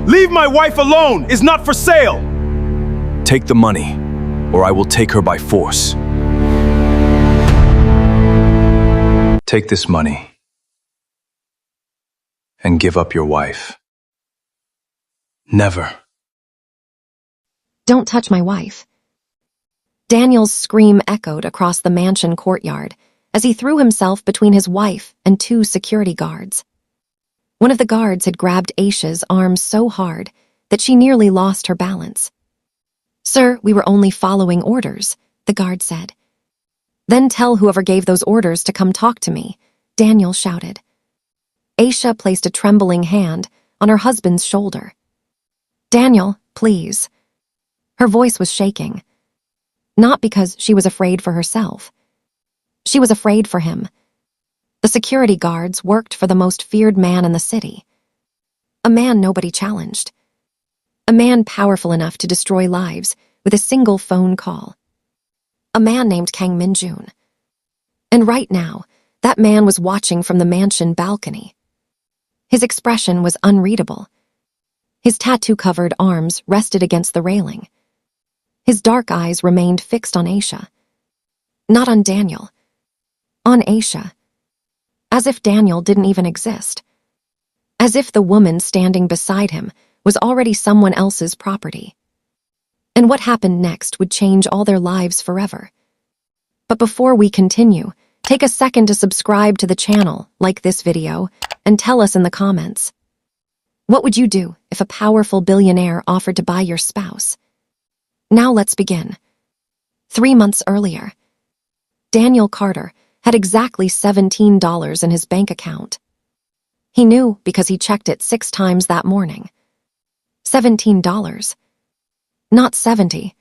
Leave my wife alone! Is not for sale! Take the money, or I will take her by force. Take this money and give up your wife. Never. Don't touch my wife. Daniel's scream echoed across the mansion courtyard as he threw himself between his wife and 2 security guards. One of the guards had grabbed Aisha's arm so hard that she nearly lost her balance. "Sir, we were only following orders," the guard said. "Then tell whoever gave those orders to come talk to me," Daniel shouted. Aisha placed a trembling hand on her husband's shoulder. "Daniel, please." Her voice was shaking. Not because she was afraid for herself. She was afraid for him. The security guards worked for the most feared man in the city. A man nobody challenged. A man powerful enough to destroy lives with a single phone call. A man named Kang Min-Joon. And right now, that man was watching from the mansion balcony. His expression was unreadable. His tattoo-covered arms rested against the railing. His dark eyes remained fixed on Aisha. Not on Daniel. On Aisha. As if Daniel didn't even exist. As if the woman standing beside him was already someone else's property. And what happened next would change all their lives forever. But before we continue, take a second to subscribe to the channel, like this video, and tell us in the comments. What would you do if a powerful billionaire offered to buy your spouse? Now let's begin. 3 months earlier, Daniel Carter had exactly $17 in his bank account. He knew because he checked it 6 times that morning. $17. Not 70.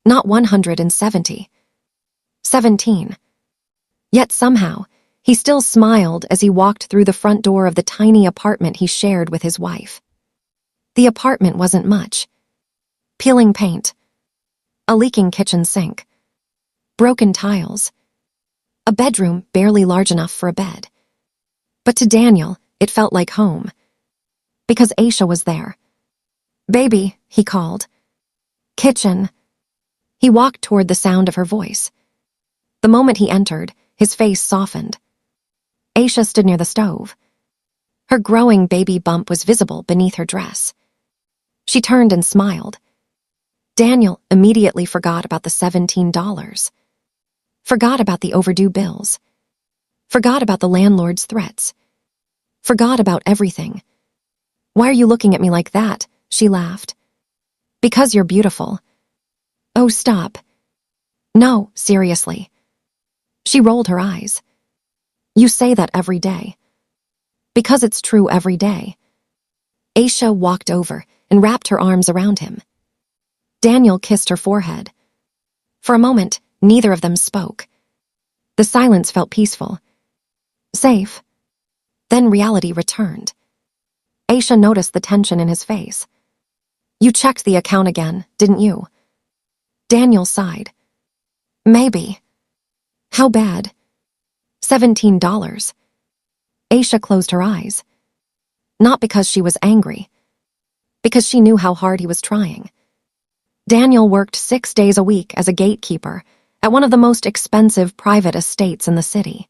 Not 170. 17. Yet somehow, he still smiled as he walked through the front door of the tiny apartment he shared with his wife. The apartment wasn't much. Peeling paint. A leaking kitchen sink. Broken tiles. A bedroom barely large enough for a bed. But to Daniel, it felt like home. Because Aisha was there. "Baby," he called. "Kitchen." He walked toward the sound of her voice. The moment he entered, his face softened. Aisha stood near the stove. Her growing baby bump was visible beneath her dress. She turned and smiled. Daniel immediately forgot about the $17. Forgot about the overdue bills. Forgot about the landlord's threats. Forgot about everything. "Why are you looking at me like that?" she laughed. "Because you're beautiful." "Oh, stop." "No, seriously." She rolled her eyes. "You say that every day." "Because it's true every day." Aisha walked over and wrapped her arms around him. Daniel kissed her forehead. For a moment, neither of them spoke. The silence felt peaceful. Safe. Then reality returned. Aisha noticed the tension in his face. "You checked the account again, didn't you?" Daniel sighed. "Maybe." "How bad?" $17. Aisha closed her eyes. Not because she was angry. Because she knew how hard he was trying. Daniel worked 6 days a week as a gatekeeper at one of the most expensive private estates in the city.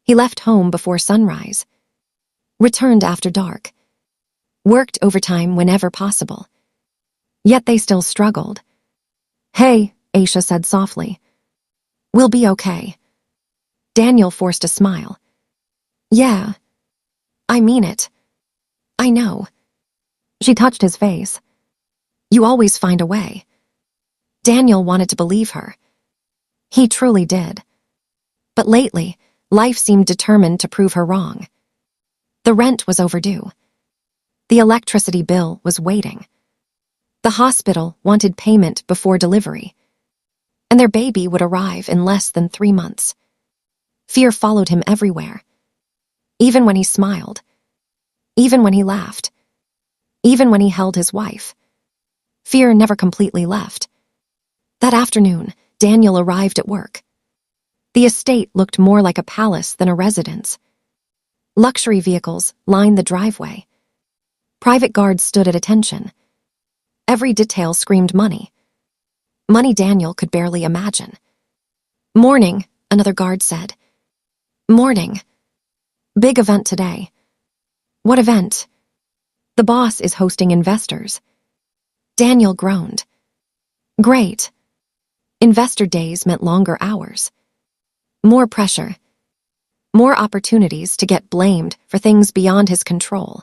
He left home before sunrise. Returned after dark. Worked overtime whenever possible. Yet they still struggled. "Hey," Aisha said softly. "We'll be okay." Daniel forced a smile. "Yeah. I mean it. I know." She touched his face. "You always find a way." Daniel wanted to believe her. He truly did. But lately, life seemed determined to prove her wrong. The rent was overdue. The electricity bill was waiting. The hospital wanted payment before delivery. And their baby would arrive in less than 3 months. Fear followed him everywhere. Even when he smiled. Even when he laughed. Even when he held his wife. Fear never completely left. That afternoon, Daniel arrived at work. The estate looked more like a palace than a residence. Luxury vehicles lined the driveway. Private guards stood at attention. Every detail screamed money. Money Daniel could barely imagine. Morning, another guard said. Morning. Big event today. What event? The boss is hosting investors. Daniel groaned. Great. Investor days meant longer hours. More pressure. More opportunities to get blamed for things beyond his control.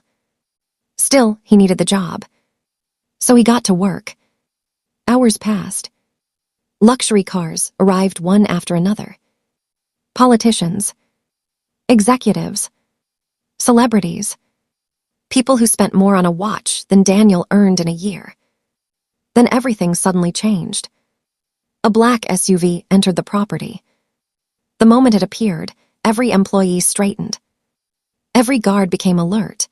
Still, he needed the job. So he got to work. Hours passed. Luxury cars arrived one after another. Politicians. Executives. Celebrities. People who spent more on a watch than Daniel earned in a year. Then everything suddenly changed. A black SUV entered the property. The moment it appeared, every employee straightened. Every guard became alert.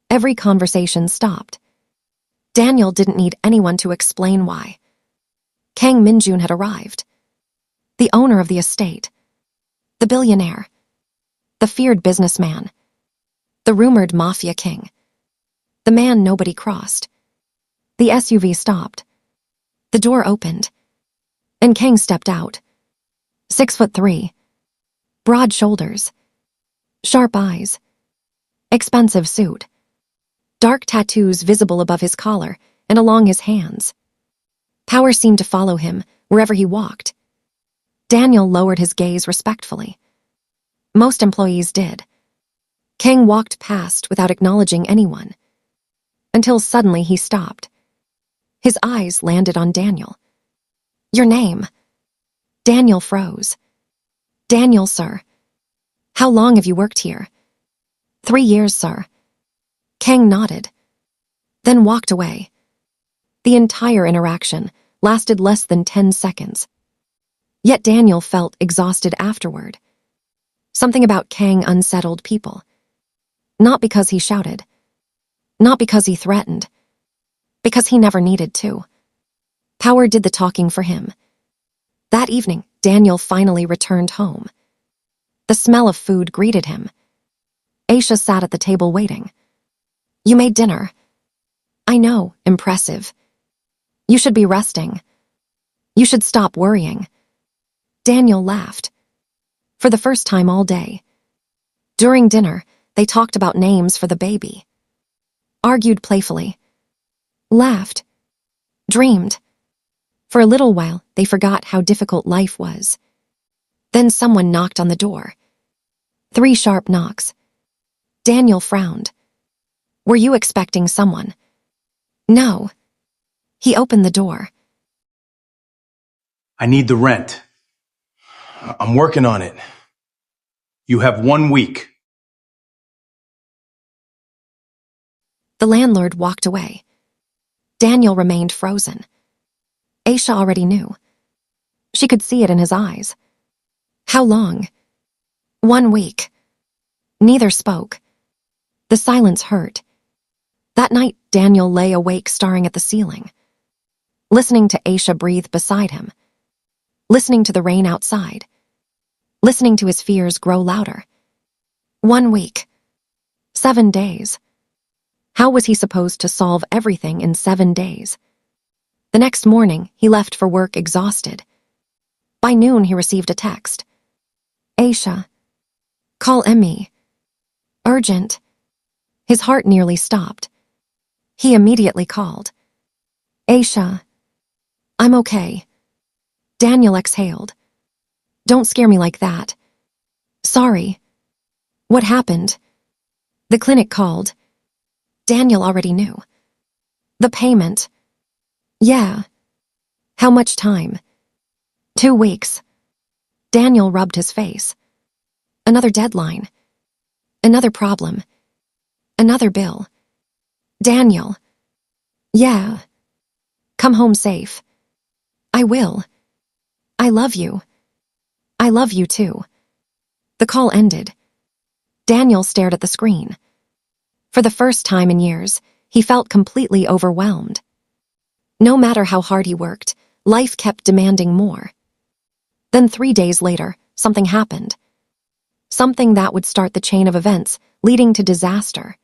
Every conversation stopped. Daniel didn't need anyone to explain why. Kang Min-Joon had arrived. The owner of the estate. The billionaire. The feared businessman. The rumored Mafia king. The man nobody crossed. The SUV stopped. The door opened. And Kang stepped out. 6'3". Broad shoulders. Sharp eyes. Expensive suit. Dark tattoos visible above his collar and along his hands. Power seemed to follow him wherever he walked. Daniel lowered his gaze respectfully. Most employees did. Kang walked past without acknowledging anyone. Until suddenly he stopped. His eyes landed on Daniel. Your name? Daniel froze. Daniel, sir. How long have you worked here? 3 years, sir. Kang nodded. Then walked away. The entire interaction lasted less than 10 seconds. Yet Daniel felt exhausted afterward. Something about Kang unsettled people. Not because he shouted. Not because he threatened. Because he never needed to. Power did the talking for him. That evening, Daniel finally returned home. The smell of food greeted him. Aisha sat at the table waiting. You made dinner. I know, impressive. You should be resting. You should stop worrying. Daniel laughed. For the first time all day. During dinner, they talked about names for the baby. Argued playfully. Laughed. Dreamed. For a little while, they forgot how difficult life was. Then someone knocked on the door. 3 sharp knocks. Daniel frowned. Were you expecting someone? No. He opened the door. I need the rent. I'm working on it. You have 1 week. The landlord walked away. Daniel remained frozen. Aisha already knew. She could see it in his eyes. How long? 1 week. Neither spoke. The silence hurt. That night, Daniel lay awake staring at the ceiling. Listening to Aisha breathe beside him. Listening to the rain outside. Listening to his fears grow louder. 1 week. 7 days. How was he supposed to solve everything in 7 days? The next morning, he left for work exhausted. By noon, he received a text. Aisha. Call Emmy. Urgent. His heart nearly stopped. He immediately called. Aisha. I'm okay. Daniel exhaled. Don't scare me like that. Sorry. What happened? The clinic called. Daniel already knew. The payment. Yeah. How much time? 2 weeks. Daniel rubbed his face. Another deadline. Another problem. Another bill. Daniel. Yeah. Come home safe. I will. I love you. I love you too. The call ended. Daniel stared at the screen. For the first time in years, he felt completely overwhelmed. No matter how hard he worked, life kept demanding more. Then 3 days later, something happened. Something that would start the chain of events leading to disaster.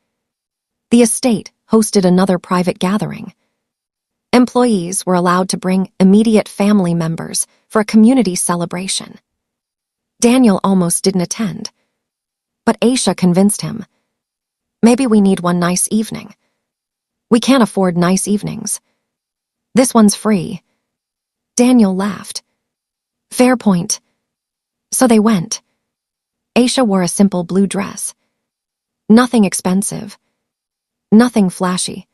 The estate, hosted another private gathering. Employees were allowed to bring immediate family members for a community celebration. Daniel almost didn't attend, but Aisha convinced him. Maybe we need one nice evening. We can't afford nice evenings. This one's free. Daniel laughed. Fair point. So they went. Aisha wore a simple blue dress. Nothing expensive. Nothing flashy.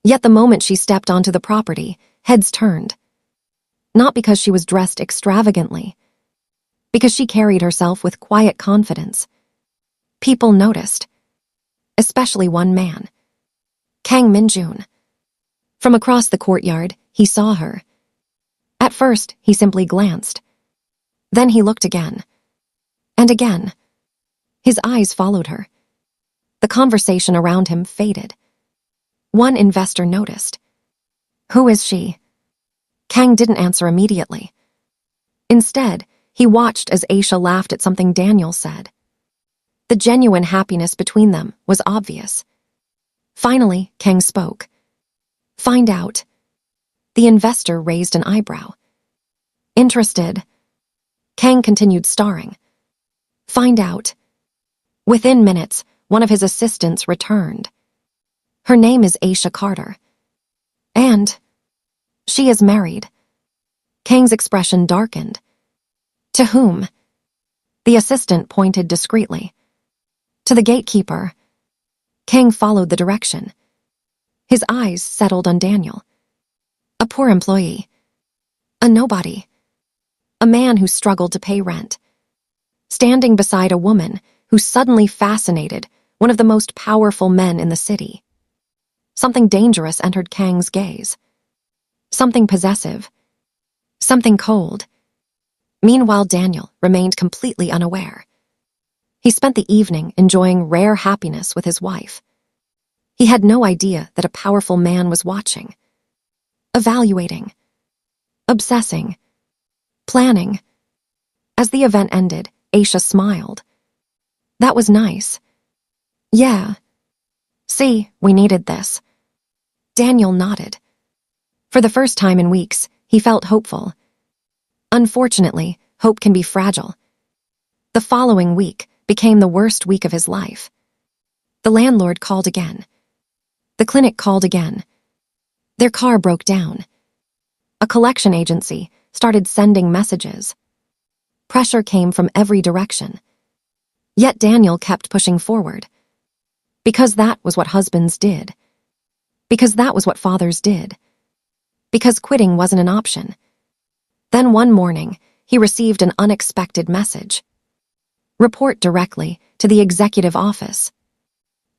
Yet the moment she stepped onto the property, heads turned. Not because she was dressed extravagantly, because she carried herself with quiet confidence. People noticed, especially one man, Kang Min-Joon. From across the courtyard, he saw her. At first, he simply glanced. Then he looked again. And again. His eyes followed her. The conversation around him faded. One investor noticed. Who is she? Kang didn't answer immediately. Instead, he watched as Aisha laughed at something Daniel said. The genuine happiness between them was obvious. Finally, Kang spoke. Find out. The investor raised an eyebrow. Interested. Kang continued staring. Find out. Within minutes, one of his assistants returned. Her name is Aisha Carter. And she is married. Kang's expression darkened. To whom? The assistant pointed discreetly. To the gatekeeper. Kang followed the direction. His eyes settled on Daniel. A poor employee. A nobody. A man who struggled to pay rent. Standing beside a woman who suddenly fascinated one of the most powerful men in the city. Something dangerous entered Kang's gaze. Something possessive. Something cold. Meanwhile, Daniel remained completely unaware. He spent the evening enjoying rare happiness with his wife. He had no idea that a powerful man was watching. Evaluating. Obsessing. Planning. As the event ended, Aisha smiled. That was nice. Yeah. See, we needed this. Daniel nodded. For the first time in weeks, he felt hopeful. Unfortunately, hope can be fragile. The following week became the worst week of his life. The landlord called again. The clinic called again. Their car broke down. A collection agency started sending messages. Pressure came from every direction. Yet Daniel kept pushing forward. Because that was what husbands did. Because that was what fathers did. Because quitting wasn't an option. Then one morning, he received an unexpected message. Report directly to the executive office.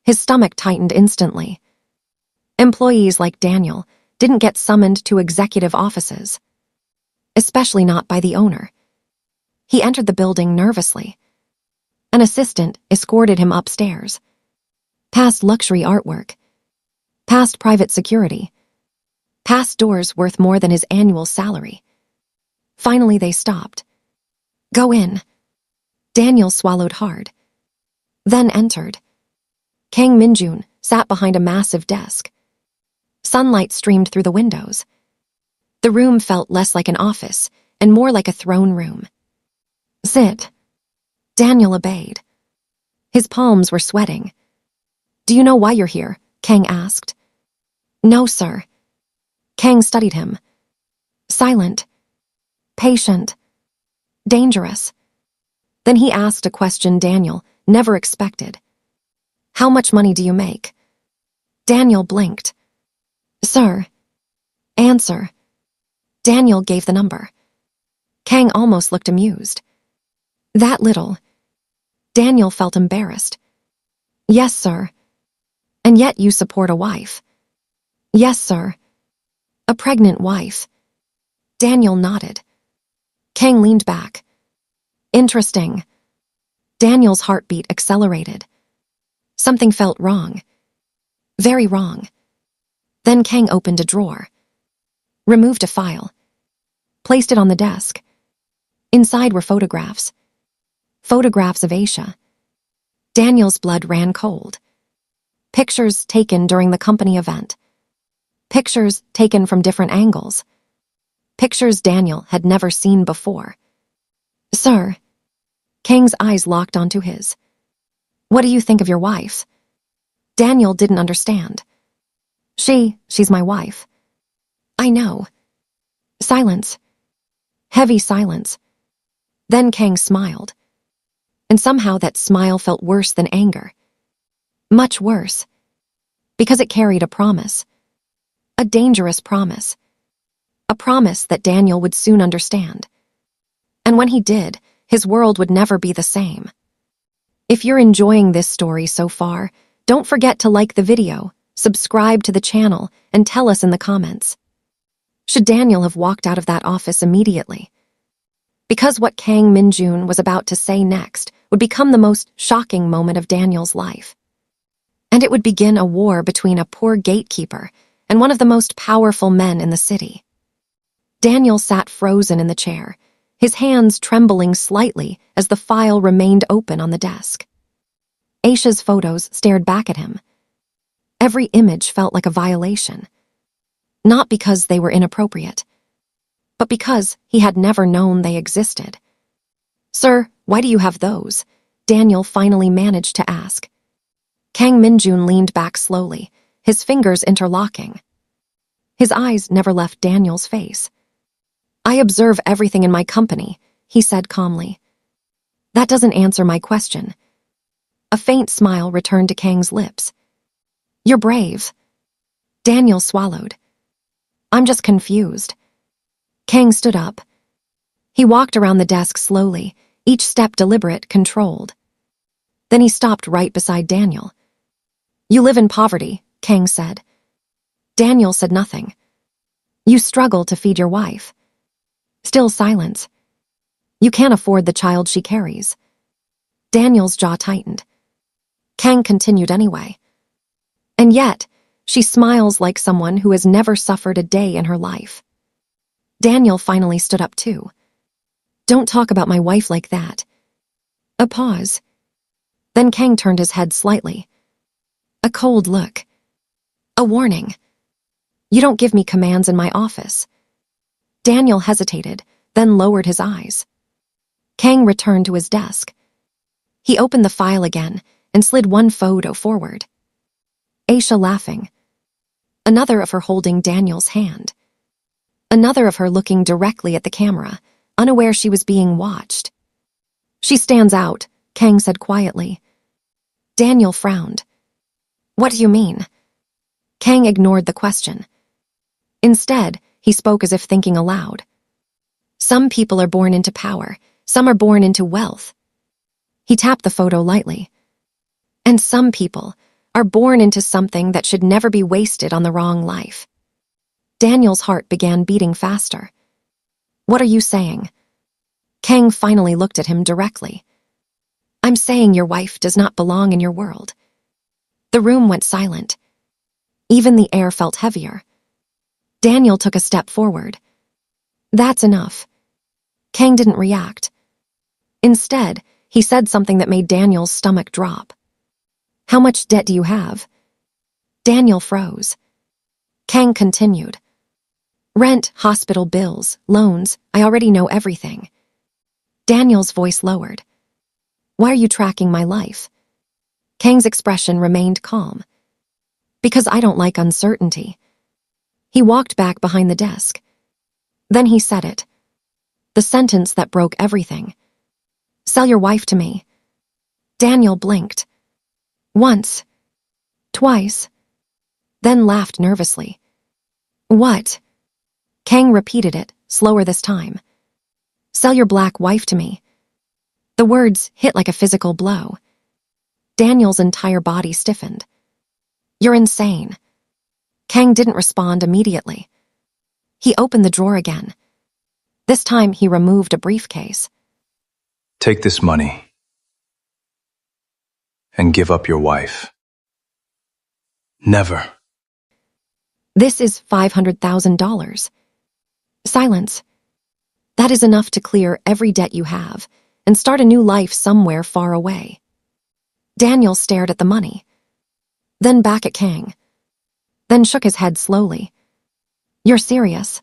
His stomach tightened instantly. Employees like Daniel didn't get summoned to executive offices. Especially not by the owner. He entered the building nervously. An assistant escorted him upstairs. Past luxury artwork. Past private security. Past doors worth more than his annual salary. Finally, they stopped. Go in. Daniel swallowed hard. Then entered. Kang Min-Joon sat behind a massive desk. Sunlight streamed through the windows. The room felt less like an office and more like a throne room. Sit. Daniel obeyed. His palms were sweating. Do you know why you're here? Kang asked. No, sir. Kang studied him. Silent. Patient. Dangerous. Then he asked a question Daniel never expected. How much money do you make? Daniel blinked. Sir. Answer. Daniel gave the number. Kang almost looked amused. That little. Daniel felt embarrassed. Yes, sir. And yet you support a wife. Yes, sir. A pregnant wife. Daniel nodded. Kang leaned back. Interesting. Daniel's heartbeat accelerated. Something felt wrong. Very wrong. Then Kang opened a drawer. Removed a file. Placed it on the desk. Inside were photographs. Photographs of Aisha. Daniel's blood ran cold. Pictures taken during the company event. Pictures taken from different angles. Pictures Daniel had never seen before. Sir. Kang's eyes locked onto his. What do you think of your wife? Daniel didn't understand. She's my wife. I know. Silence. Heavy silence. Then Kang smiled. And somehow that smile felt worse than anger. Much worse. Because it carried a promise. A dangerous promise. A promise that Daniel would soon understand. And when he did, his world would never be the same. If you're enjoying this story so far, don't forget to like the video, subscribe to the channel, and tell us in the comments. Should Daniel have walked out of that office immediately? Because what Kang Min-Joon was about to say next would become the most shocking moment of Daniel's life. And it would begin a war between a poor gatekeeper and one of the most powerful men in the city. Daniel sat frozen in the chair, his hands trembling slightly as the file remained open on the desk. Aisha's photos stared back at him. Every image felt like a violation. Not because they were inappropriate, but because he had never known they existed. Sir, why do you have those? Daniel finally managed to ask. Kang Min-Joon leaned back slowly, his fingers interlocking. His eyes never left Daniel's face. I observe everything in my company, he said calmly. That doesn't answer my question. A faint smile returned to Kang's lips. You're brave. Daniel swallowed. I'm just confused. Kang stood up. He walked around the desk slowly, each step deliberate, controlled. Then he stopped right beside Daniel. You live in poverty, Kang said. Daniel said nothing. You struggle to feed your wife. Still silence. You can't afford the child she carries. Daniel's jaw tightened. Kang continued anyway. And yet, she smiles like someone who has never suffered a day in her life. Daniel finally stood up too. Don't talk about my wife like that. A pause. Then Kang turned his head slightly. A cold look. A warning. You don't give me commands in my office. Daniel hesitated, then lowered his eyes. Kang returned to his desk. He opened the file again and slid one photo forward. Aisha laughing. Another of her holding Daniel's hand. Another of her looking directly at the camera, unaware she was being watched. She stands out, Kang said quietly. Daniel frowned. What do you mean? Kang ignored the question. Instead, he spoke as if thinking aloud. Some people are born into power, some are born into wealth. He tapped the photo lightly. And some people are born into something that should never be wasted on the wrong life. Daniel's heart began beating faster. What are you saying? Kang finally looked at him directly. I'm saying your wife does not belong in your world. The room went silent. Even the air felt heavier. Daniel took a step forward. That's enough. Kang didn't react. Instead, he said something that made Daniel's stomach drop. How much debt do you have? Daniel froze. Kang continued. Rent, hospital bills, loans, I already know everything. Daniel's voice lowered. Why are you tracking my life? Kang's expression remained calm. Because I don't like uncertainty. He walked back behind the desk. Then he said it. The sentence that broke everything. Sell your wife to me. Daniel blinked. Once. Twice. Then laughed nervously. What? Kang repeated it, slower this time. Sell your black wife to me. The words hit like a physical blow. Daniel's entire body stiffened. You're insane. Kang didn't respond immediately. He opened the drawer again. This time he removed a briefcase. Take this money and give up your wife. Never. This is $500,000. Silence. That is enough to clear every debt you have and start a new life somewhere far away. Daniel stared at the money. then back at Kang, then shook his head slowly. You're serious?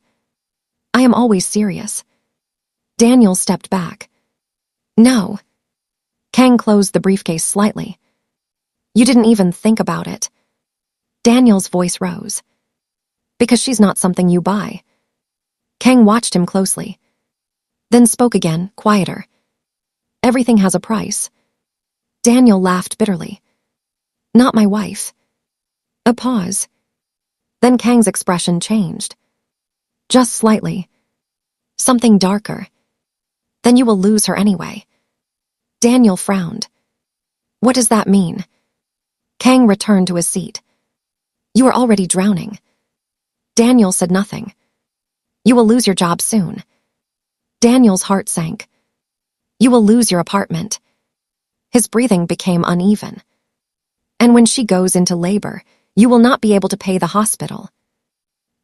I am always serious. Daniel stepped back. No. Kang closed the briefcase slightly. You didn't even think about it. Daniel's voice rose. Because she's not something you buy. Kang watched him closely, then spoke again, quieter. Everything has a price. Daniel laughed bitterly. Not my wife. A pause. Then Kang's expression changed. Just slightly. Something darker. Then you will lose her anyway. Daniel frowned. What does that mean? Kang returned to his seat. You are already drowning. Daniel said nothing. You will lose your job soon. Daniel's heart sank. You will lose your apartment. His breathing became uneven. And when she goes into labor, you will not be able to pay the hospital.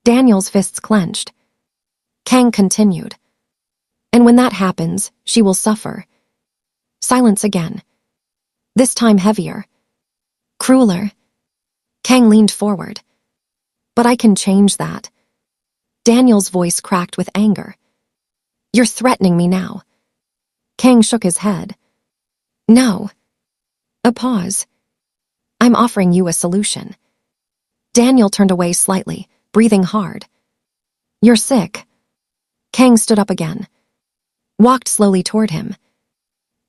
Daniel's fists clenched. Kang continued. And when that happens, she will suffer. Silence again. This time heavier. Crueler. Kang leaned forward. But I can change that. Daniel's voice cracked with anger. You're threatening me now. Kang shook his head. No. A pause. I'm offering you a solution. Daniel turned away slightly, breathing hard. You're sick. Kang stood up again. Walked slowly toward him.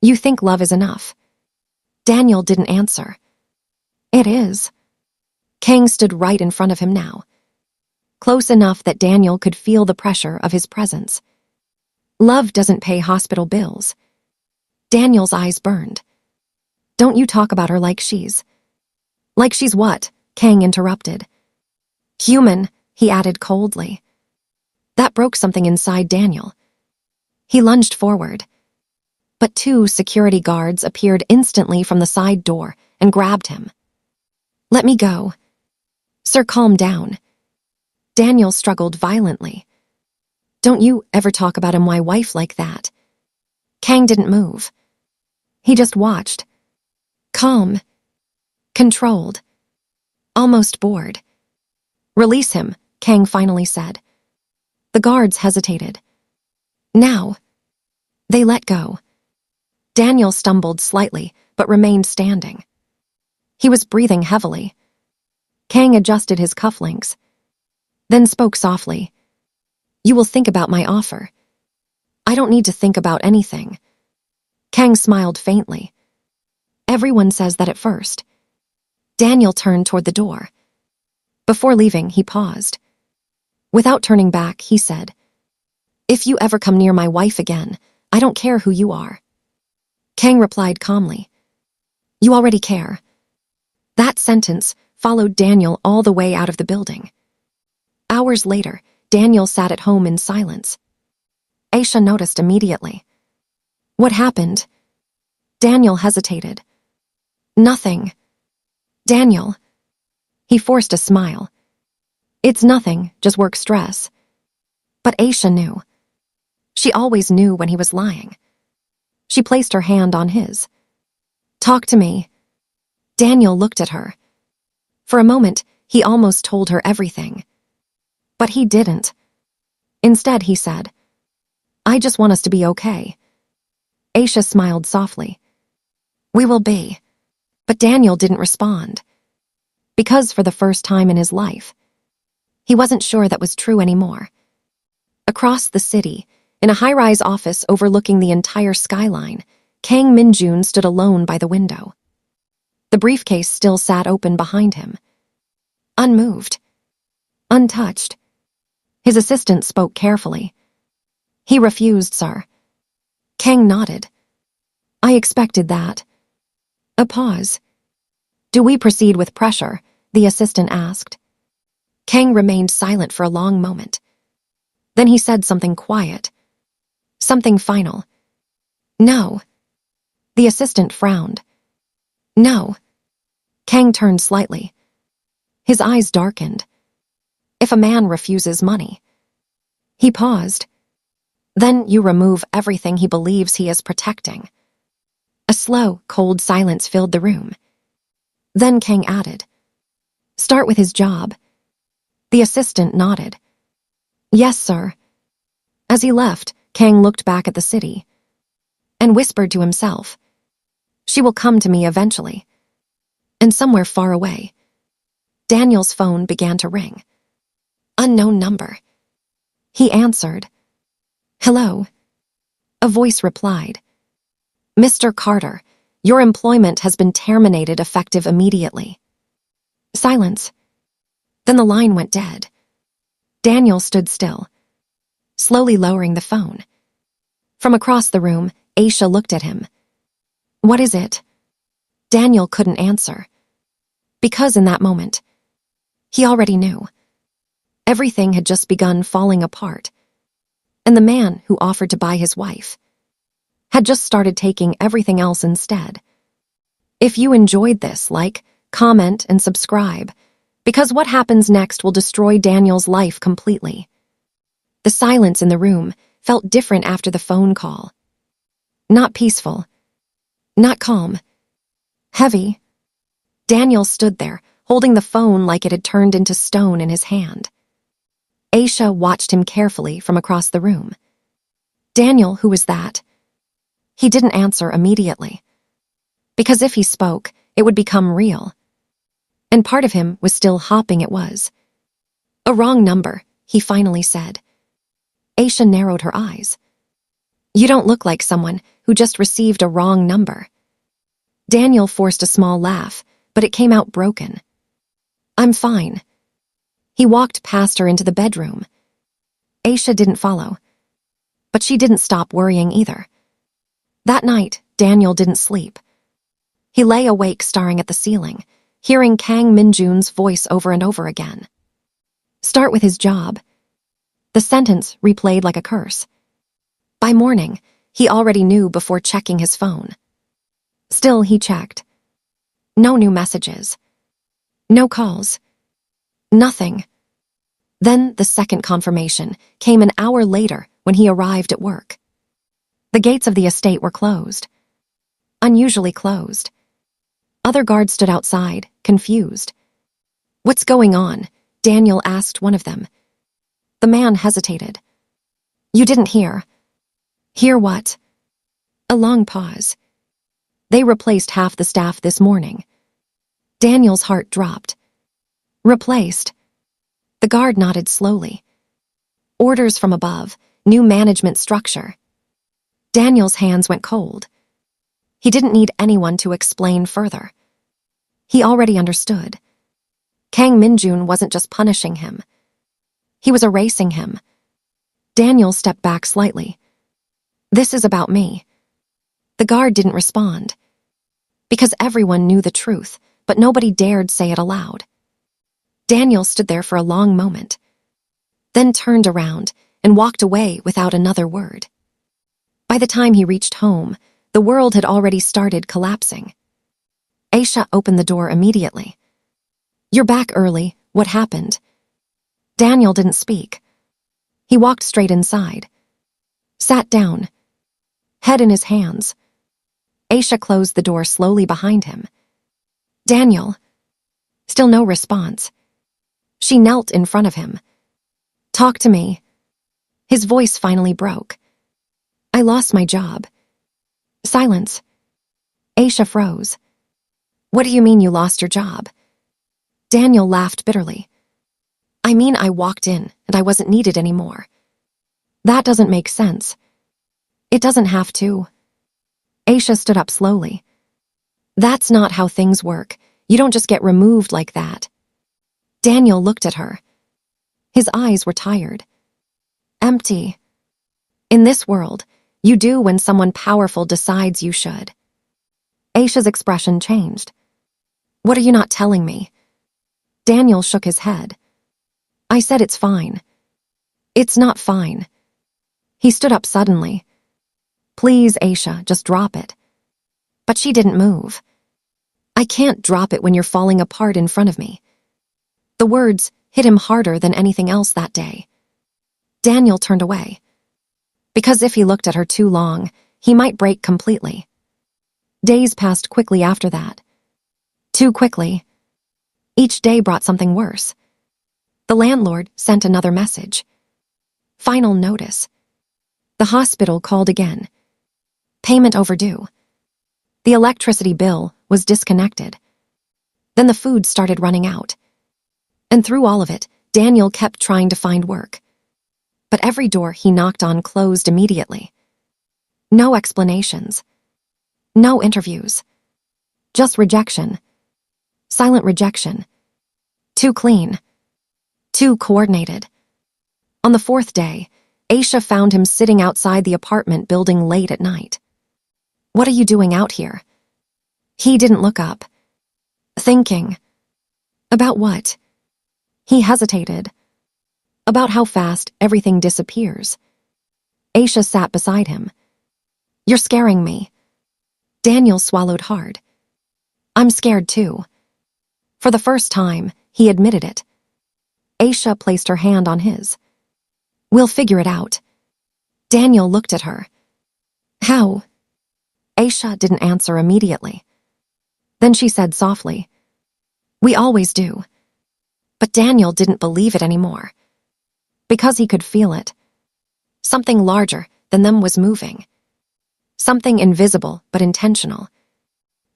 You think love is enough? Daniel didn't answer. It is. Kang stood right in front of him now. Close enough that Daniel could feel the pressure of his presence. Love doesn't pay hospital bills. Daniel's eyes burned. Don't you talk about her like she's... Like she's what? Kang interrupted. Human, he added coldly. That broke something inside Daniel. He lunged forward. But 2 security guards appeared instantly from the side door and grabbed him. Let me go. Sir, calm down. Daniel struggled violently. Don't you ever talk about my wife like that. Kang didn't move. He just watched. Calm. Controlled. Almost bored. Release him, Kang finally said. The guards hesitated. Now. They let go. Daniel stumbled slightly, but remained standing. He was breathing heavily. Kang adjusted his cufflinks, then spoke softly. You will think about my offer. I don't need to think about anything. Kang smiled faintly. Everyone says that at first. Daniel turned toward the door. Before leaving, he paused. Without turning back, he said, If you ever come near my wife again, I don't care who you are. Kang replied calmly. You already care. That sentence followed Daniel all the way out of the building. Hours later, Daniel sat at home in silence. Aisha noticed immediately. What happened? Daniel hesitated. Nothing. Daniel. He forced a smile. It's nothing, just work stress. But Aisha knew. She always knew when he was lying. She placed her hand on his. Talk to me. Daniel looked at her. For a moment, he almost told her everything. But he didn't. Instead, he said, I just want us to be okay. Aisha smiled softly. We will be. But Daniel didn't respond. Because for the first time in his life, he wasn't sure that was true anymore. Across the city, in a high-rise office overlooking the entire skyline, Kang Min-Joon stood alone by the window. The briefcase still sat open behind him. Unmoved. Untouched. His assistant spoke carefully. He refused, sir. Kang nodded. I expected that. A pause. Do we proceed with pressure? The assistant asked. Kang remained silent for a long moment. Then he said something quiet. Something final. No. The assistant frowned. No. Kang turned slightly. His eyes darkened. If a man refuses money. He paused. Then you remove everything he believes he is protecting. A slow, cold silence filled the room. Then Kang added, Start with his job. The assistant nodded. Yes, sir. As he left, Kang looked back at the city and whispered to himself, she will come to me eventually. And somewhere far away, Daniel's phone began to ring. Unknown number. He answered. Hello. A voice replied. Mr. Carter, your employment has been terminated effective immediately. Silence. Then the line went dead. Daniel stood still, slowly lowering the phone. From across the room, Aisha looked at him. What is it? Daniel couldn't answer. Because in that moment, he already knew. Everything had just begun falling apart. And the man who offered to buy his wife had just started taking everything else instead. If you enjoyed this, like, comment, and subscribe, because what happens next will destroy Daniel's life completely. The silence in the room felt different after the phone call. Not peaceful. Not calm. Heavy. Daniel stood there, holding the phone like it had turned into stone in his hand. Aisha watched him carefully from across the room. Daniel, who was that? He didn't answer immediately. Because if he spoke, it would become real. And part of him was still hoping it was. A wrong number, he finally said. Aisha narrowed her eyes. You don't look like someone who just received a wrong number. Daniel forced a small laugh, but it came out broken. I'm fine. He walked past her into the bedroom. Aisha didn't follow. But she didn't stop worrying either. That night, Daniel didn't sleep. He lay awake staring at the ceiling, hearing Kang Min-Joon's voice over and over again. Start with his job. The sentence replayed like a curse. By morning, he already knew before checking his phone. Still, he checked. No new messages. No calls. Nothing. Then the second confirmation came an hour later when he arrived at work. The gates of the estate were closed. Unusually closed. Other guards stood outside, confused. What's going on? Daniel asked one of them. The man hesitated. You didn't hear. Hear what? A long pause. They replaced half the staff this morning. Daniel's heart dropped. Replaced. The guard nodded slowly. Orders from above, new management structure. Daniel's hands went cold. He didn't need anyone to explain further. He already understood. Kang Min-Joon wasn't just punishing him. He was erasing him. Daniel stepped back slightly. This is about me. The guard didn't respond. Because everyone knew the truth, but nobody dared say it aloud. Daniel stood there for a long moment, then turned around and walked away without another word. By the time he reached home, the world had already started collapsing. Aisha opened the door immediately. You're back early. What happened? Daniel didn't speak. He walked straight inside. Sat down, head in his hands. Aisha closed the door slowly behind him. Daniel. Still no response. She knelt in front of him. Talk to me. His voice finally broke. I lost my job. Silence. Aisha froze. What do you mean you lost your job? Daniel laughed bitterly. I mean I walked in and I wasn't needed anymore. That doesn't make sense. It doesn't have to. Aisha stood up slowly. That's not how things work. You don't just get removed like that. Daniel looked at her. His eyes were tired. Empty. In this world, you do when someone powerful decides you should. Aisha's expression changed. What are you not telling me? Daniel shook his head. I said it's fine. It's not fine. He stood up suddenly. Please, Aisha, just drop it. But she didn't move. I can't drop it when you're falling apart in front of me. The words hit him harder than anything else that day. Daniel turned away. Because if he looked at her too long, he might break completely. Days passed quickly after that. Too quickly. Each day brought something worse. The landlord sent another message. Final notice. The hospital called again. Payment overdue. The electricity bill was disconnected. Then the food started running out. And through all of it, Daniel kept trying to find work. But every door he knocked on closed immediately. No explanations. No interviews. Just rejection. Silent rejection. Too clean. Too coordinated. On the fourth day, Aisha found him sitting outside the apartment building late at night. "What are you doing out here?" He didn't look up. Thinking. About what? He hesitated. About how fast everything disappears. Aisha sat beside him. "You're scaring me." Daniel swallowed hard. "I'm scared too." For the first time, he admitted it. Aisha placed her hand on his. "We'll figure it out." Daniel looked at her. "How?" Aisha didn't answer immediately. Then she said softly, "We always do." But Daniel didn't believe it anymore. Because he could feel it. Something larger than them was moving. Something invisible but intentional.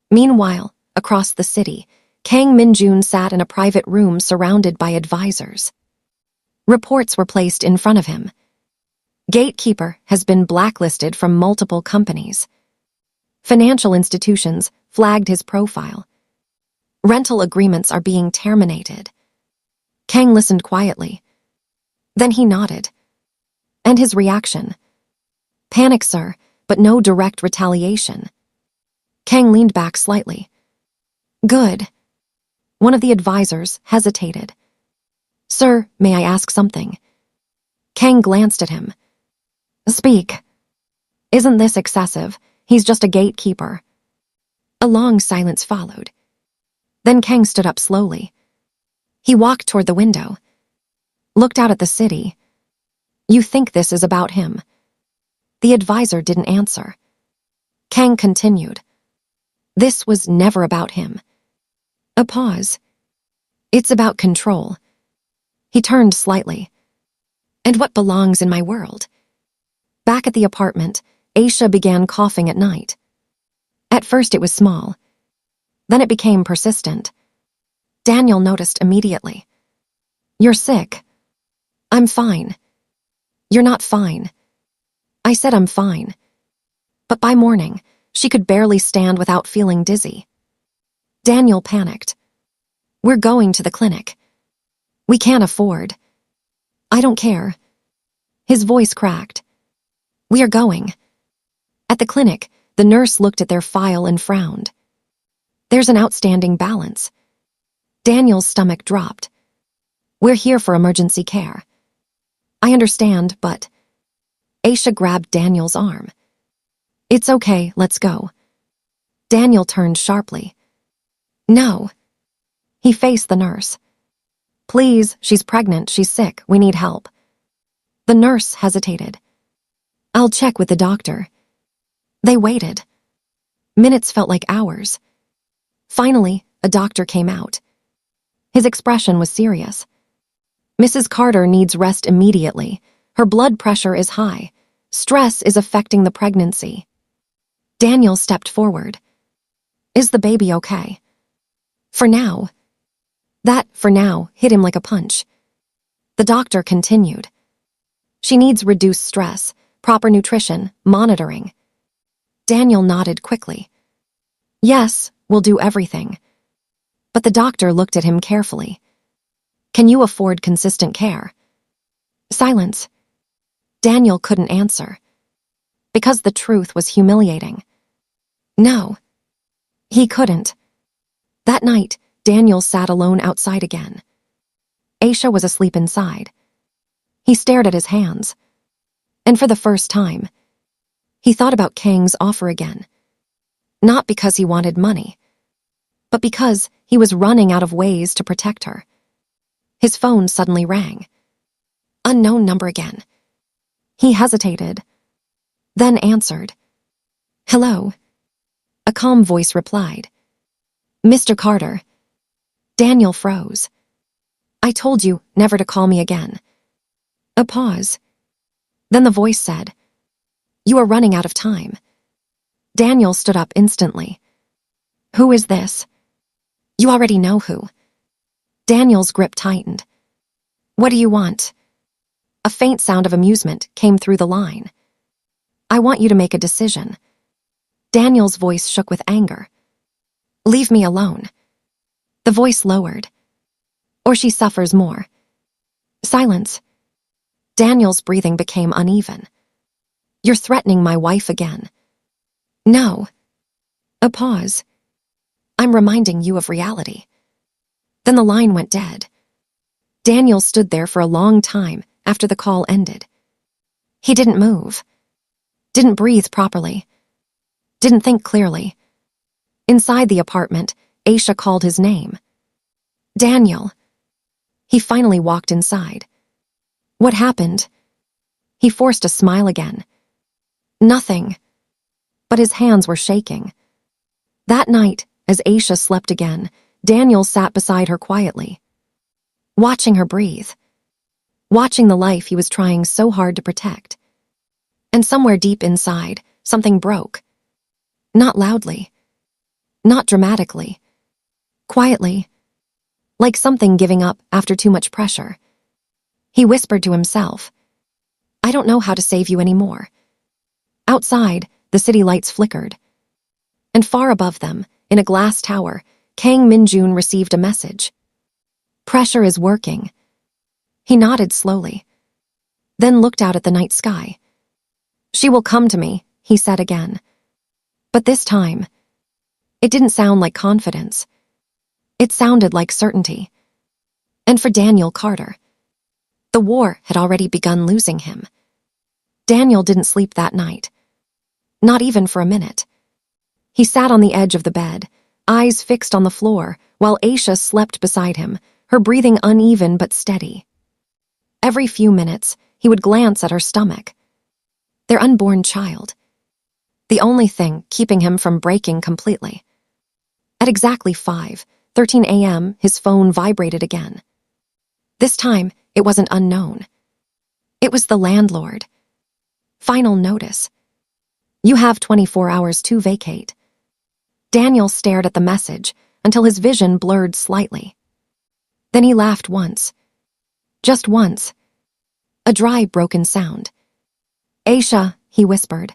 Meanwhile, across the city, Kang Min-Joon sat in a private room surrounded by advisors. Reports were placed in front of him. Gatekeeper has been blacklisted from multiple companies. Financial institutions flagged his profile. Rental agreements are being terminated. Kang listened quietly. Then he nodded. And his reaction? Panic, sir, but no direct retaliation. Kang leaned back slightly. Good. One of the advisors hesitated. "Sir, may I ask something?" Kang glanced at him. "Speak." "Isn't this excessive? He's just a gatekeeper." A long silence followed. Then Kang stood up slowly. He walked toward the window. Looked out at the city. "You think this is about him?" The advisor didn't answer. Kang continued. "This was never about him." A pause. "It's about control." He turned slightly. "And what belongs in my world?" Back at the apartment, Aisha began coughing at night. At first it was small. Then it became persistent. Daniel noticed immediately. "You're sick." "I'm fine." "You're not fine." I said I'm fine. But by morning, she could barely stand without feeling dizzy. Daniel panicked. "We're going to the clinic." "We can't afford." "I don't care." His voice cracked. "We are going." At the clinic, the nurse looked at their file and frowned. "There's an outstanding balance." Daniel's stomach dropped. "We're here for emergency care." "I understand, but..." Aisha grabbed Daniel's arm. "It's okay, let's go." Daniel turned sharply. "No." He faced the nurse. "Please, she's pregnant, she's sick, we need help." The nurse hesitated. "I'll check with the doctor." They waited. Minutes felt like hours. Finally, a doctor came out. His expression was serious. "Mrs. Carter needs rest immediately. Her blood pressure is high. Stress is affecting the pregnancy." Daniel stepped forward. "Is the baby okay?" "For now." That "for now" hit him like a punch. The doctor continued. "She needs reduced stress, proper nutrition, monitoring." Daniel nodded quickly. "Yes, we'll do everything." But the doctor looked at him carefully. "Can you afford consistent care?" Silence. Daniel couldn't answer. Because the truth was humiliating. No. He couldn't. That night, Daniel sat alone outside again. Aisha was asleep inside. He stared at his hands. And for the first time, he thought about Kang's offer again. Not because he wanted money, but because he was running out of ways to protect her. His phone suddenly rang. Unknown number again. He hesitated, then answered. "Hello." A calm voice replied. "Mr. Carter." Daniel froze. I told you never to call me again. A pause. Then the voice said, You are running out of time. Daniel stood up instantly. Who is this? You already know who. Daniel's grip tightened. What do you want? A faint sound of amusement came through the line. I want you to make a decision. Daniel's voice shook with anger. Leave me alone. The voice lowered. Or she suffers more. Silence. Daniel's breathing became uneven. You're threatening my wife again. No. A pause. I'm reminding you of reality. Then the line went dead. Daniel stood there for a long time after the call ended. He didn't move. Didn't breathe properly. Didn't think clearly. Inside the apartment, Aisha called his name. Daniel. He finally walked inside. What happened? He forced a smile again. Nothing. But his hands were shaking. That night, as Aisha slept again, Daniel sat beside her quietly, watching her breathe, watching the life he was trying so hard to protect. And somewhere deep inside, something broke. Not loudly. Not dramatically. Quietly. Like something giving up after too much pressure. He whispered to himself, I don't know how to save you anymore. Outside, the city lights flickered. And far above them, in a glass tower, Kang Min-Joon received a message. Pressure is working. He nodded slowly, then looked out at the night sky. She will come to me, he said again. But this time, it didn't sound like confidence. It sounded like certainty. And for Daniel Carter, the war had already begun losing him. Daniel didn't sleep that night. Not even for a minute. He sat on the edge of the bed, eyes fixed on the floor, while Aisha slept beside him, her breathing uneven but steady. Every few minutes, he would glance at her stomach. Their unborn child. The only thing keeping him from breaking completely. At exactly 5:13 a.m., his phone vibrated again. This time, it wasn't unknown. It was the landlord. Final notice. You have 24 hours to vacate. Daniel stared at the message until his vision blurred slightly. Then he laughed once. Just once. A dry, broken sound. Aisha, he whispered.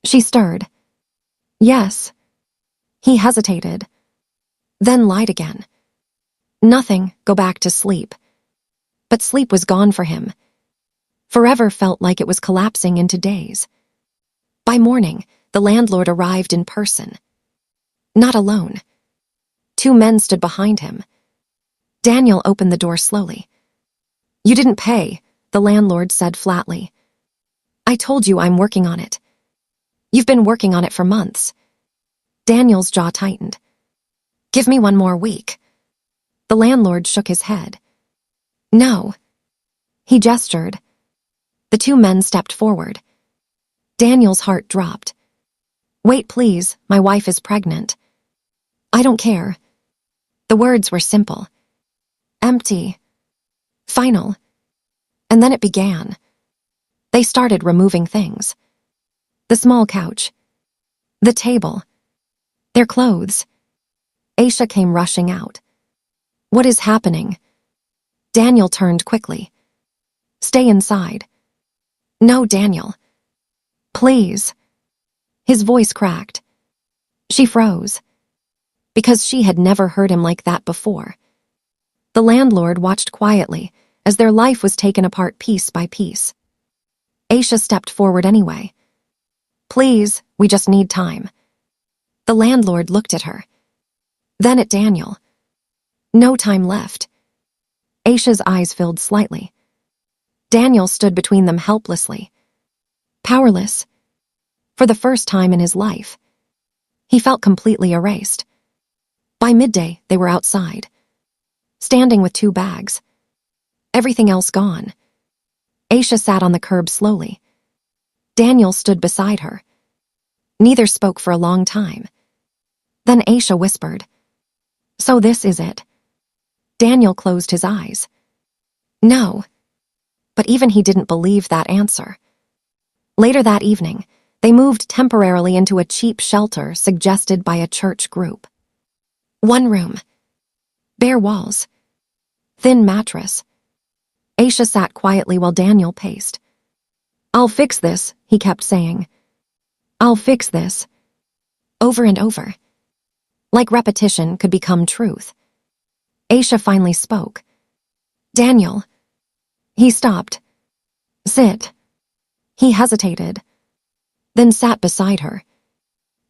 She stirred. Yes. He hesitated. Then lied again. Nothing, go back to sleep. But sleep was gone for him. Forever felt like it was collapsing into days. By morning, the landlord arrived in person. Not alone. 2 men stood behind him. Daniel opened the door slowly. You didn't pay, the landlord said flatly. I told you I'm working on it. You've been working on it for months. Daniel's jaw tightened. Give me 1 more week. The landlord shook his head. No. He gestured. The 2 men stepped forward. Daniel's heart dropped. Wait, please, my wife is pregnant. I don't care. The words were simple. Empty. Final. And then it began. They started removing things. The small couch. The table. Their clothes. Aisha came rushing out. What is happening? Daniel turned quickly. Stay inside. No, Daniel. Please. His voice cracked. She froze. Because she had never heard him like that before. The landlord watched quietly as their life was taken apart piece by piece. Aisha stepped forward anyway. Please, we just need time. The landlord looked at her. Then at Daniel. No time left. Aisha's eyes filled slightly. Daniel stood between them helplessly. Powerless. For the first time in his life. He felt completely erased. By midday, they were outside. Standing with 2 bags. Everything else gone. Aisha sat on the curb slowly. Daniel stood beside her. Neither spoke for a long time. Then Aisha whispered, So this is it. Daniel closed his eyes. No. But even he didn't believe that answer. Later that evening, they moved temporarily into a cheap shelter suggested by a church group. One room. Bare walls. Thin mattress. Aisha sat quietly while Daniel paced. "I'll fix this," he kept saying. "I'll fix this." Over and over. Like repetition could become truth. Aisha finally spoke. "Daniel." He stopped. "Sit." He hesitated, then sat beside her.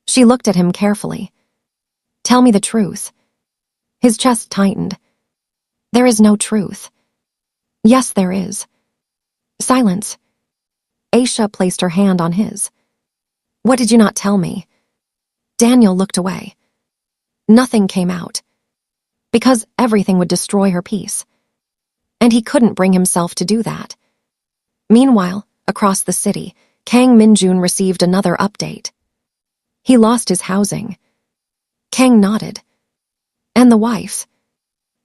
She looked at him carefully. "Tell me the truth." His chest tightened. "There is no truth." "Yes, there is." Silence. Aisha placed her hand on his. "What did you not tell me?" Daniel looked away. Nothing came out. Because everything would destroy her peace. And he couldn't bring himself to do that. Meanwhile, across the city, Kang Min-Joon received another update. He lost his housing. Kang nodded. And the wife.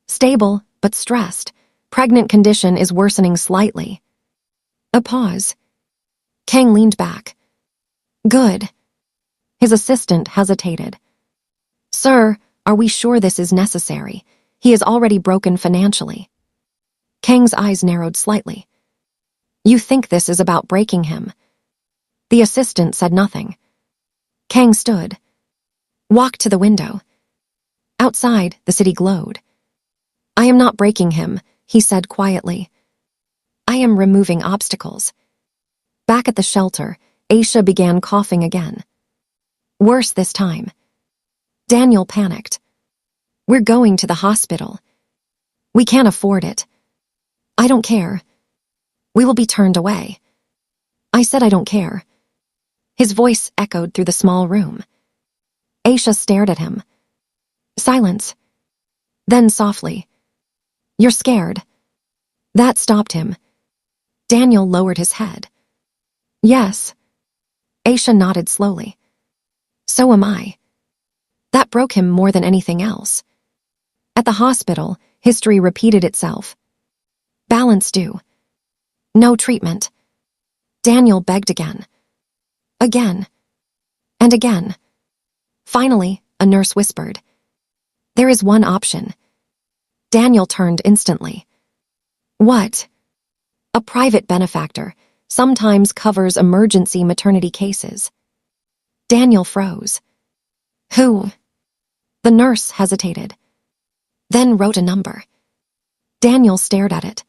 Stable, but stressed. Pregnant condition is worsening slightly. A pause. Kang leaned back. Good. His assistant hesitated. "Sir, are we sure this is necessary? He is already broken financially." Kang's eyes narrowed slightly. "You think this is about breaking him?" The assistant said nothing. Kang stood. Walked to the window. Outside, the city glowed. "I am not breaking him," he said quietly. "I am removing obstacles." Back at the shelter, Aisha began coughing again. Worse this time. Daniel panicked. "We're going to the hospital." "We can't afford it." "I don't care." "We will be turned away." "I said I don't care." His voice echoed through the small room. Aisha stared at him. Silence. Then softly, "You're scared." That stopped him. Daniel lowered his head. "Yes." Aisha nodded slowly. "So am I." That broke him more than anything else. At the hospital, history repeated itself. Balance due. No treatment. Daniel begged again. Again. And again. Finally, a nurse whispered, "There is one option." Daniel turned instantly. "What?" "A private benefactor, sometimes covers emergency maternity cases." Daniel froze. "Who?" The nurse hesitated, then wrote a number. Daniel stared at it.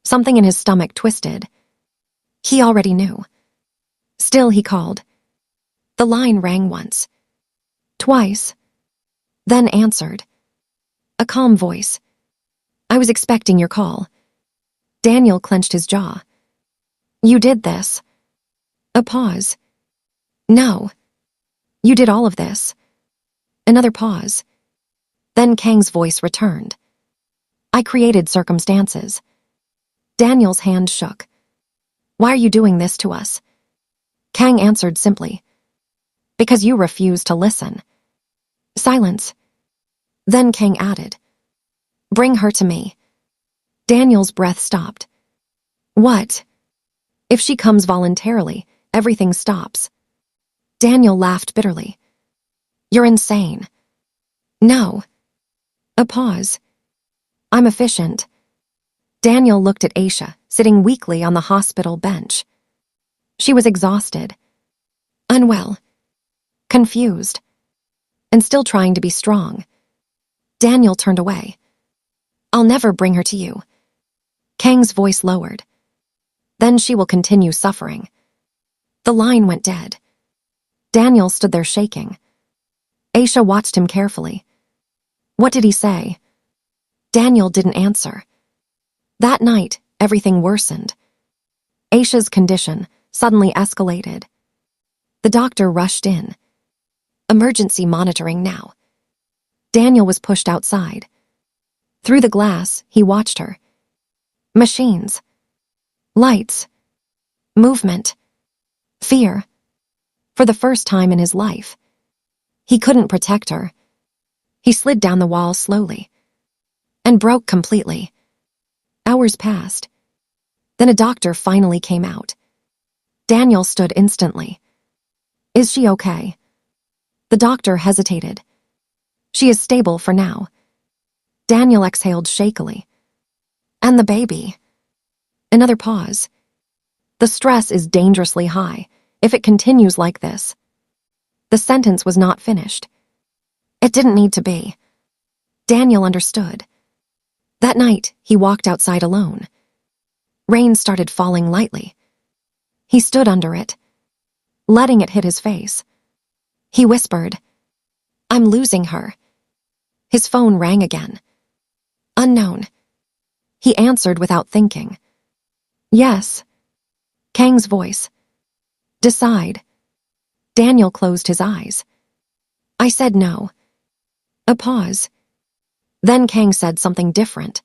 Something in his stomach twisted. He already knew. Still he called. The line rang once. Twice. Then answered. A calm voice. "I was expecting your call." Daniel clenched his jaw. "You did this." A pause. "No. You did all of this." Another pause. Then Kang's voice returned. "I created circumstances." Daniel's hand shook. "Why are you doing this to us?" Kang answered simply. "Because you refuse to listen." Silence. Then Kang added, "Bring her to me." Daniel's breath stopped. "What?" "If she comes voluntarily, everything stops." Daniel laughed bitterly. "You're insane." "No." A pause. "I'm efficient." Daniel looked at Aisha, sitting weakly on the hospital bench. She was exhausted, unwell, confused, and still trying to be strong. Daniel turned away. "I'll never bring her to you." Kang's voice lowered. "Then she will continue suffering." The line went dead. Daniel stood there shaking. Aisha watched him carefully. What did he say? Daniel didn't answer. That night, everything worsened. Aisha's condition suddenly escalated. The doctor rushed in. Emergency monitoring now. Daniel was pushed outside. Through the glass, he watched her. Machines. Lights. Movement. Fear. For the first time in his life. He couldn't protect her. He slid down the wall slowly. and broke completely. Hours passed. Then a doctor finally came out. Daniel stood instantly. Is she okay? The doctor hesitated. She is stable for now. Daniel exhaled shakily. And the baby? Another pause. The stress is dangerously high if it continues like this. The sentence was not finished. It didn't need to be. Daniel understood. That night, he walked outside alone. Rain started falling lightly. He stood under it, letting it hit his face. He whispered, I'm losing her. His phone rang again. Unknown. He answered without thinking. Yes. Kang's voice. Decide. Daniel closed his eyes. I said no. A pause. Then Kang said something different.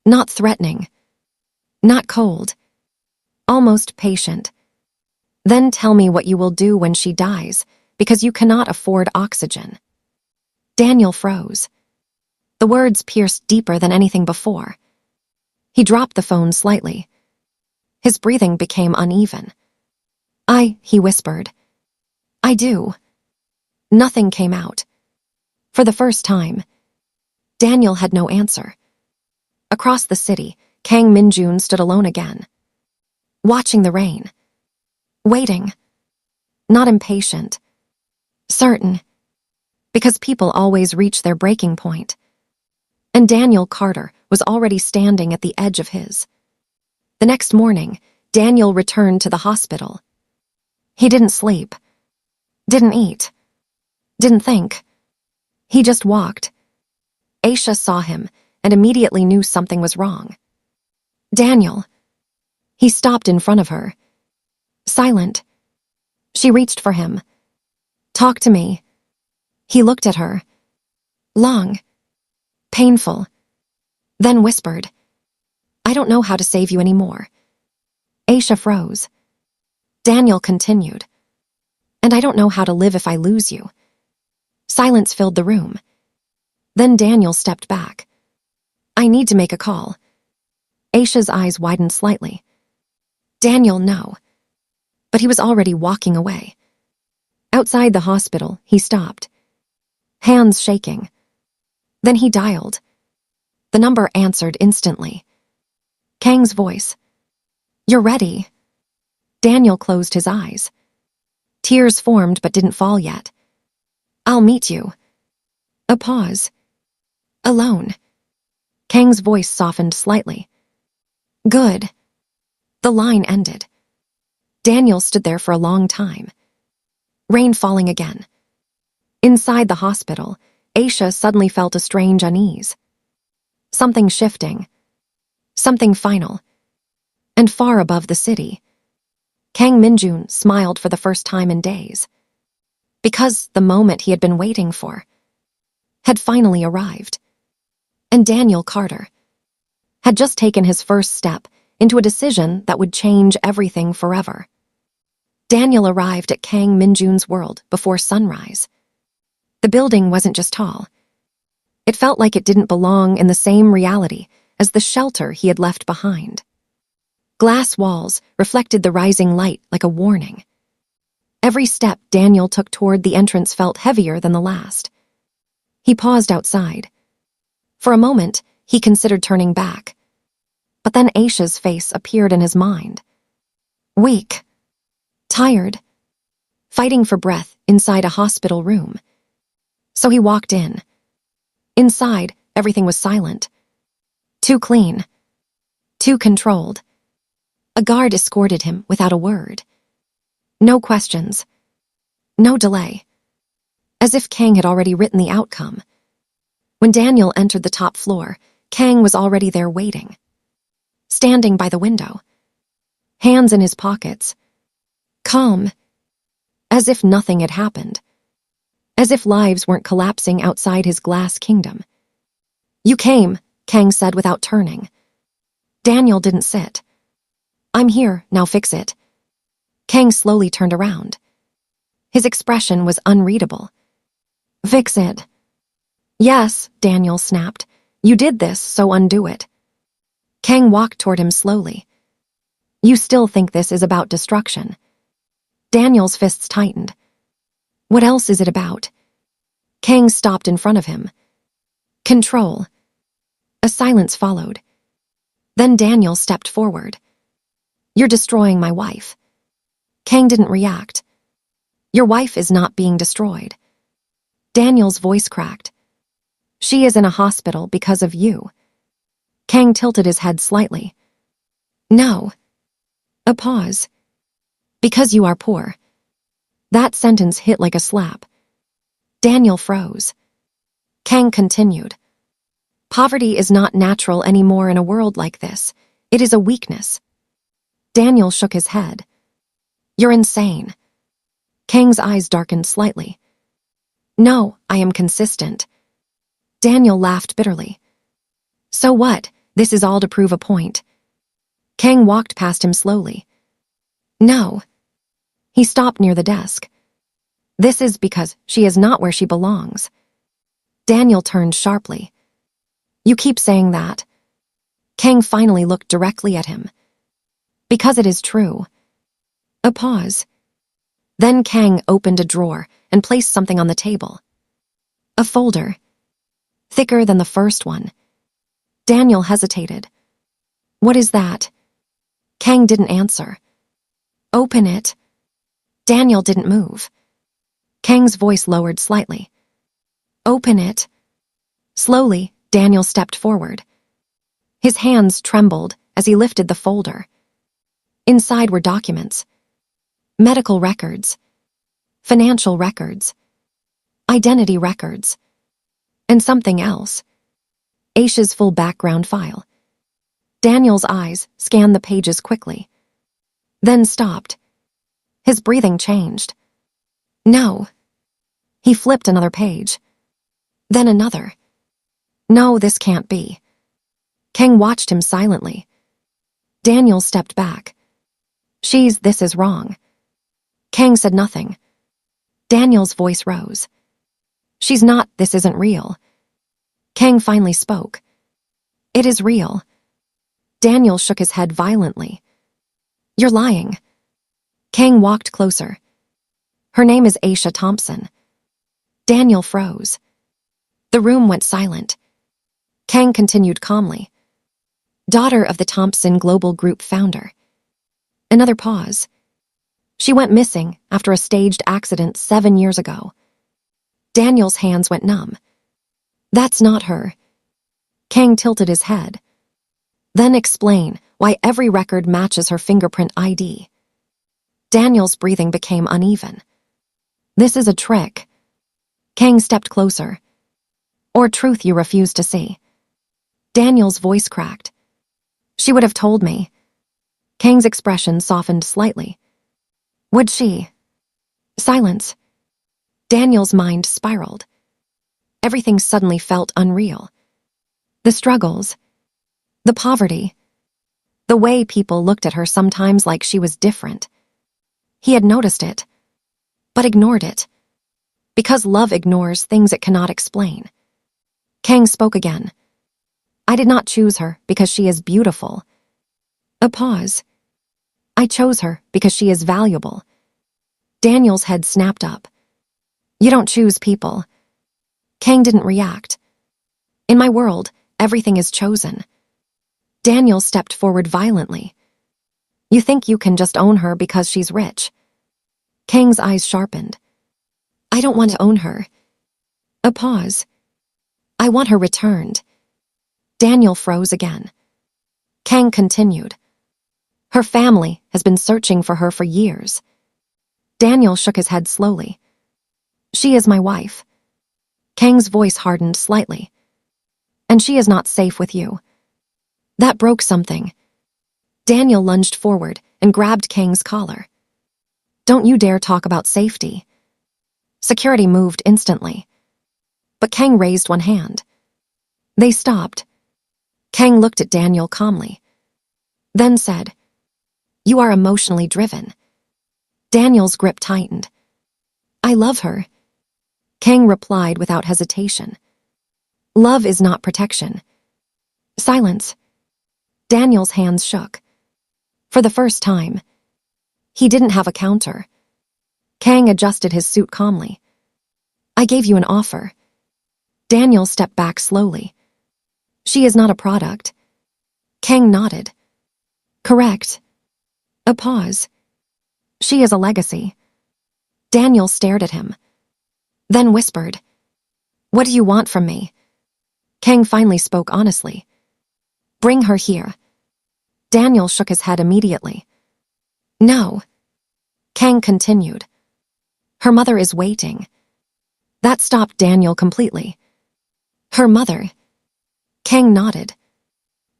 Not threatening. Not cold. Almost patient. Then tell me what you will do when she dies, because you cannot afford oxygen. Daniel froze. The words pierced deeper than anything before. He dropped the phone slightly. His breathing became uneven. He whispered. I do. Nothing came out. For the first time, Daniel had no answer. Across the city, Kang Min-Joon stood alone again, watching the rain, waiting, not impatient, certain, because people always reach their breaking point. And Daniel Carter was already standing at the edge of his. The next morning, Daniel returned to the hospital. He didn't sleep, didn't eat, didn't think. He just walked. Aisha saw him and immediately knew something was wrong. Daniel. He stopped in front of her. Silent. She reached for him. Talk to me. He looked at her. Long. Painful. Then whispered. I don't know how to save you anymore. Aisha froze. Daniel continued. And I don't know how to live if I lose you. Silence filled the room. Then Daniel stepped back. I need to make a call. Aisha's eyes widened slightly. Daniel, no. But he was already walking away. Outside the hospital, he stopped, hands shaking. Then he dialed. The number answered instantly. Kang's voice. You're ready. Daniel closed his eyes. Tears formed but didn't fall yet. I'll meet you. A pause. Alone. Kang's voice softened slightly. Good. The line ended. Daniel stood there for a long time. Rain falling again. Inside the hospital, Aisha suddenly felt a strange unease. Something shifting. Something final. And far above the city, Kang Min-Joon smiled for the first time in days. Because the moment he had been waiting for had finally arrived. And Daniel Carter had just taken his first step into a decision that would change everything forever. Daniel arrived at Kang Min-Joon's world before sunrise. The building wasn't just tall. It felt like it didn't belong in the same reality as the shelter he had left behind. Glass walls reflected the rising light like a warning. Every step Daniel took toward the entrance felt heavier than the last. He paused outside. For a moment, he considered turning back. But then Aisha's face appeared in his mind. Weak. Tired. Fighting for breath inside a hospital room. So he walked in. Inside, everything was silent. Too clean. Too controlled. A guard escorted him without a word. No questions. No delay. As if Kang had already written the outcome. When Daniel entered the top floor, Kang was already there waiting. Standing by the window. Hands in his pockets. Calm. As if nothing had happened. As if lives weren't collapsing outside his glass kingdom. You came, Kang said without turning. Daniel didn't sit. I'm here, now fix it. Kang slowly turned around. His expression was unreadable. Fix it. Yes, Daniel snapped, You did this, so undo it. Kang walked toward him slowly. You still think this is about destruction? Daniel's fists tightened. What else is it about? Kang stopped in front of him. Control. A silence followed. Then Daniel stepped forward. You're destroying my wife. Kang didn't react. Your wife is not being destroyed. Daniel's voice cracked. She is in a hospital because of you. Kang tilted his head slightly. No. A pause. Because you are poor. That sentence hit like a slap. Daniel froze. Kang continued. Poverty is not natural anymore in a world like this. It is a weakness. Daniel shook his head. You're insane. Kang's eyes darkened slightly. No, I am consistent. Daniel laughed bitterly. So what? This is all to prove a point. Kang walked past him slowly. No. He stopped near the desk. This is because she is not where she belongs. Daniel turned sharply. You keep saying that. Kang finally looked directly at him. Because it is true. A pause. Then Kang opened a drawer and placed something on the table. A folder. Thicker than the first one. Daniel hesitated. What is that? Kang didn't answer. Open it. Daniel didn't move. Kang's voice lowered slightly. Open it. Slowly, Daniel stepped forward. His hands trembled as he lifted the folder. Inside were documents. Medical records. Financial records. Identity records. And something else. Aisha's full background file. Daniel's eyes scanned the pages quickly. Then stopped. His breathing changed. No. He flipped another page. Then another. No, this can't be. Kang watched him silently. Daniel stepped back. This is wrong. Kang said nothing. Daniel's voice rose. She's not, this isn't real. Kang finally spoke. It is real. Daniel shook his head violently. You're lying. Kang walked closer. Her name is Aisha Thompson. Daniel froze. The room went silent. Kang continued calmly. Daughter of the Thompson Global Group founder. Another pause. She went missing after a staged accident 7 years ago. Daniel's hands went numb. That's not her. Kang tilted his head. Then explain why every record matches her fingerprint ID. Daniel's breathing became uneven. This is a trick. Kang stepped closer. Or truth you refuse to see. Daniel's voice cracked. She would have told me. Kang's expression softened slightly. Would she? Silence. Daniel's mind spiraled. Everything suddenly felt unreal. The struggles. The poverty. The way people looked at her sometimes like she was different. He had noticed it, but ignored it. Because love ignores things it cannot explain. Kang spoke again. I did not choose her because she is beautiful. A pause. I chose her because she is valuable. Daniel's head snapped up. You don't choose people. Kang didn't react. In my world, everything is chosen. Daniel stepped forward violently. You think you can just own her because she's rich. Kang's eyes sharpened. I don't want to own her. A pause. I want her returned. Daniel froze again. Kang continued. Her family has been searching for her for years. Daniel shook his head slowly. She is my wife. Kang's voice hardened slightly. And she is not safe with you. That broke something. Daniel lunged forward and grabbed Kang's collar. Don't you dare talk about safety. Security moved instantly. But Kang raised one hand. They stopped. Kang looked at Daniel calmly. Then said, You are emotionally driven. Daniel's grip tightened. I love her. Kang replied without hesitation. Love is not protection. Silence. Daniel's hands shook. For the first time. He didn't have a counter. Kang adjusted his suit calmly. I gave you an offer. Daniel stepped back slowly. She is not a product. Kang nodded. Correct. A pause. She is a legacy. Daniel stared at him. Then whispered. What do you want from me? Kang finally spoke honestly. Bring her here. Daniel shook his head immediately. No. Kang continued. Her mother is waiting. That stopped Daniel completely. Her mother. Kang nodded.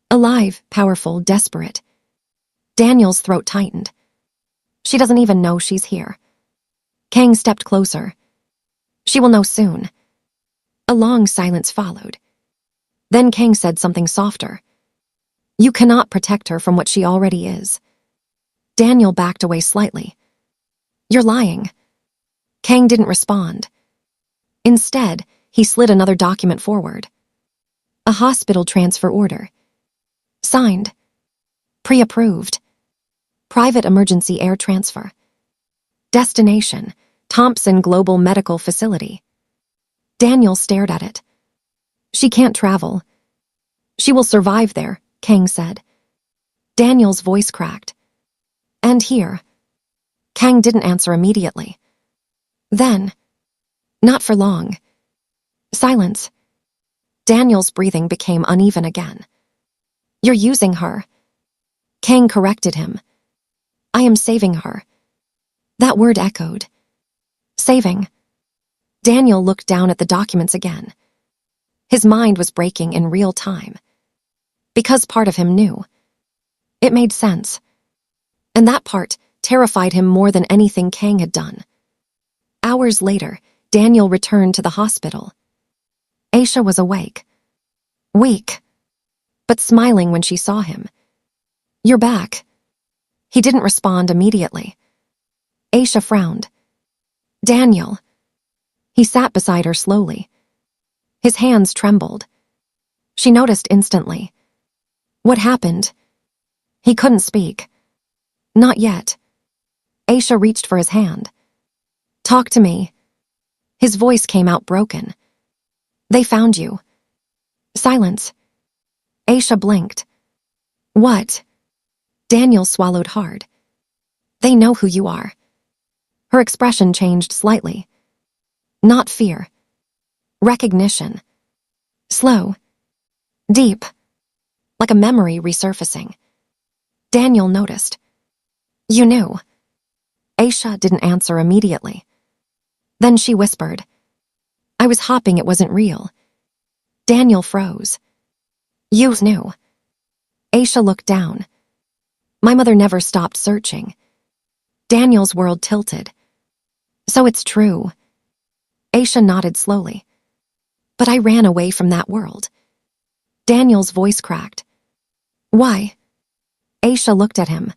Alive, powerful, desperate. Daniel's throat tightened. She doesn't even know she's here. Kang stepped closer. She will know soon. A long silence followed. Then Kang said something softer. You cannot protect her from what she already is. Daniel backed away slightly. You're lying. Kang didn't respond. Instead, he slid another document forward. A hospital transfer order. Signed. Pre-approved. Private emergency air transfer. Destination, Thompson Global Medical Facility. Daniel stared at it. She can't travel. She will survive there, Kang said. Daniel's voice cracked. And here. Kang didn't answer immediately. Then. Not for long. Silence. Daniel's breathing became uneven again. You're using her. Kang corrected him. I am saving her. That word echoed. Saving. Daniel looked down at the documents again. His mind was breaking in real time. Because part of him knew. It made sense. And that part terrified him more than anything Kang had done. Hours later, Daniel returned to the hospital. Aisha was awake. Weak. But smiling when she saw him. You're back. He didn't respond immediately. Aisha frowned. Daniel. He sat beside her slowly. His hands trembled. She noticed instantly. What happened? He couldn't speak. Not yet. Aisha reached for his hand. Talk to me. His voice came out broken. They found you. Silence. Aisha blinked. What? Daniel swallowed hard. They know who you are. Her expression changed slightly. Not fear. Recognition. Slow. Deep. Like a memory resurfacing. Daniel noticed. You knew. Aisha didn't answer immediately. Then she whispered. I was hoping it wasn't real. Daniel froze. You knew. Aisha looked down. My mother never stopped searching. Daniel's world tilted. So it's true. Aisha nodded slowly. But I ran away from that world. Daniel's voice cracked. Why? Aisha looked at him.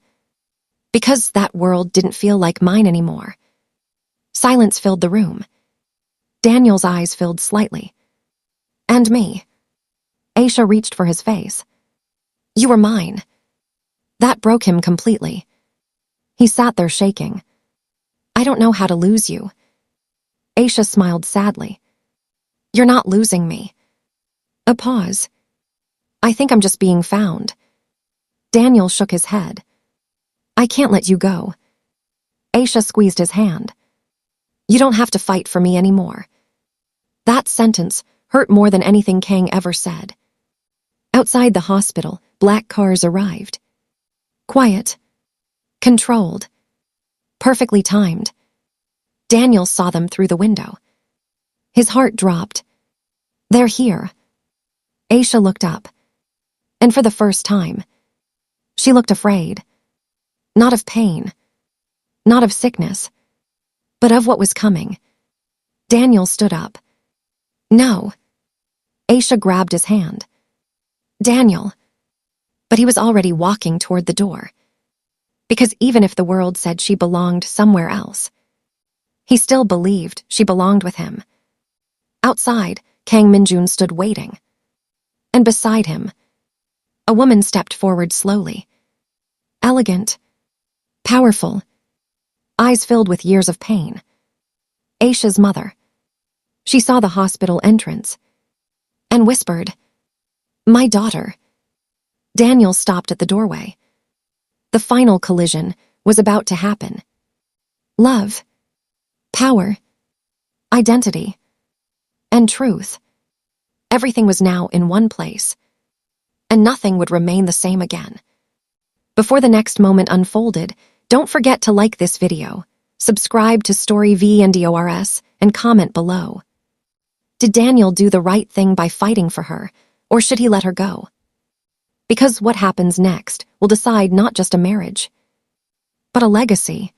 Because that world didn't feel like mine anymore. Silence filled the room. Daniel's eyes filled slightly. And me. Aisha reached for his face. You were mine. That broke him completely. He sat there shaking. I don't know how to lose you. Aisha smiled sadly. You're not losing me. A pause. I think I'm just being found. Daniel shook his head. I can't let you go. Aisha squeezed his hand. You don't have to fight for me anymore. That sentence hurt more than anything Kang ever said. Outside the hospital, black cars arrived. Quiet. Controlled. Perfectly timed. Daniel saw them through the window. His heart dropped. They're here. Aisha looked up. And for the first time, she looked afraid. Not of pain. Not of sickness. But of what was coming. Daniel stood up. No. Aisha grabbed his hand. Daniel. But he was already walking toward the door. Because even if the world said she belonged somewhere else, he still believed she belonged with him. Outside, Kang Min-Joon stood waiting. And beside him, A woman stepped forward slowly. Elegant, powerful, eyes filled with years of pain. Aisha's mother. She saw the hospital entrance and whispered, "My daughter." Daniel stopped at the doorway. The final collision was about to happen. Love, power, identity, and truth. Everything was now in one place, and nothing would remain the same again. Before the next moment unfolded, don't forget to like this video, subscribe to Story V and DORS, and comment below. Did Daniel do the right thing by fighting for her, or should he let her go? Because what happens next will decide not just a marriage, but a legacy,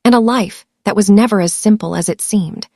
and a life that was never as simple as it seemed.